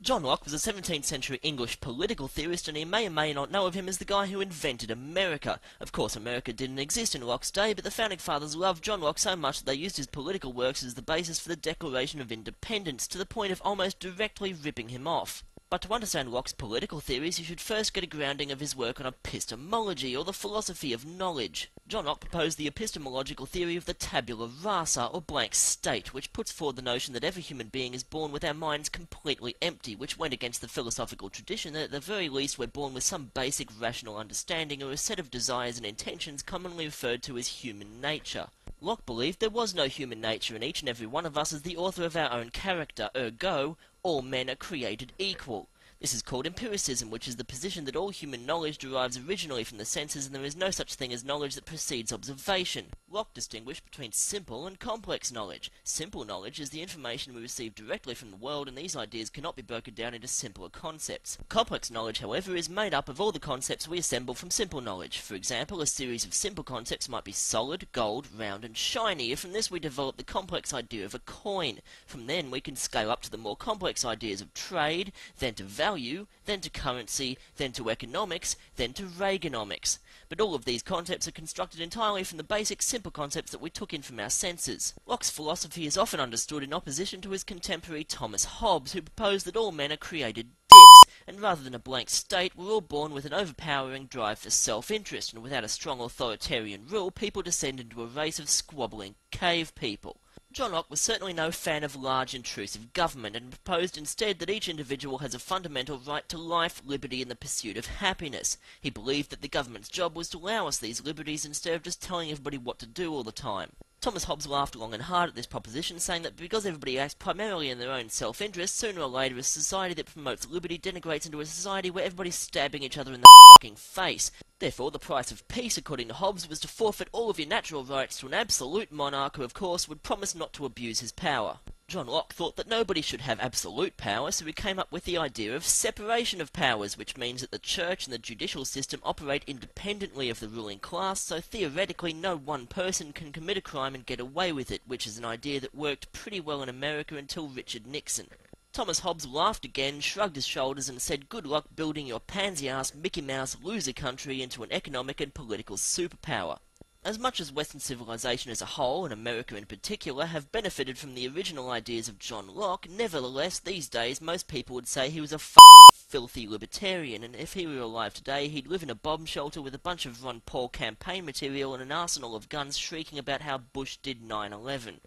John Locke was a 17th century English political theorist, and you may or may not know of him as the guy who invented America. Of course, America didn't exist in Locke's day, but the founding fathers loved John Locke so much that they used his political works as the basis for the Declaration of Independence, to the point of almost directly ripping him off. But to understand Locke's political theories, you should first get a grounding of his work on epistemology, or the philosophy of knowledge. John Locke proposed the epistemological theory of the tabula rasa, or blank state, which puts forward the notion that every human being is born with our minds completely empty, which went against the philosophical tradition that at the very least we're born with some basic rational understanding, or a set of desires and intentions commonly referred to as human nature. Locke believed there was no human nature, and each and every one of us is the author of our own character, ergo, all men are created equal. This is called empiricism, which is the position that all human knowledge derives originally from the senses, and there is no such thing as knowledge that precedes observation. Locke distinguished between simple and complex knowledge. Simple knowledge is the information we receive directly from the world, and these ideas cannot be broken down into simpler concepts. Complex knowledge, however, is made up of all the concepts we assemble from simple knowledge. For example, a series of simple concepts might be solid, gold, round, and shiny. From this we develop the complex idea of a coin. From then we can scale up to the more complex ideas of trade, then to value, then to currency, then to economics, then to Reaganomics. But all of these concepts are constructed entirely from the basic simple concepts that we took in from our senses. Locke's philosophy is often understood in opposition to his contemporary Thomas Hobbes, who proposed that all men are created dicks, and rather than a blank state, we're all born with an overpowering drive for self-interest, and without a strong authoritarian rule, people descend into a race of squabbling cave people. John Locke was certainly no fan of large intrusive government, and proposed instead that each individual has a fundamental right to life, liberty, and the pursuit of happiness. He believed that the government's job was to allow us these liberties instead of just telling everybody what to do all the time. Thomas Hobbes laughed long and hard at this proposition, saying that because everybody acts primarily in their own self-interest, sooner or later a society that promotes liberty denigrates into a society where everybody's stabbing each other in the fucking face. Therefore, the price of peace, according to Hobbes, was to forfeit all of your natural rights to an absolute monarch who, of course, would promise not to abuse his power. John Locke thought that nobody should have absolute power, so he came up with the idea of separation of powers, which means that the church and the judicial system operate independently of the ruling class, so theoretically no one person can commit a crime and get away with it, which is an idea that worked pretty well in America until Richard Nixon. Thomas Hobbes laughed again, shrugged his shoulders, and said, "Good luck building your pansy-ass Mickey Mouse loser country into an economic and political superpower." As much as Western civilization as a whole, and America in particular, have benefited from the original ideas of John Locke, nevertheless, these days, most people would say he was a fucking filthy libertarian, and if he were alive today, he'd live in a bomb shelter with a bunch of Ron Paul campaign material and an arsenal of guns shrieking about how Bush did 9/11.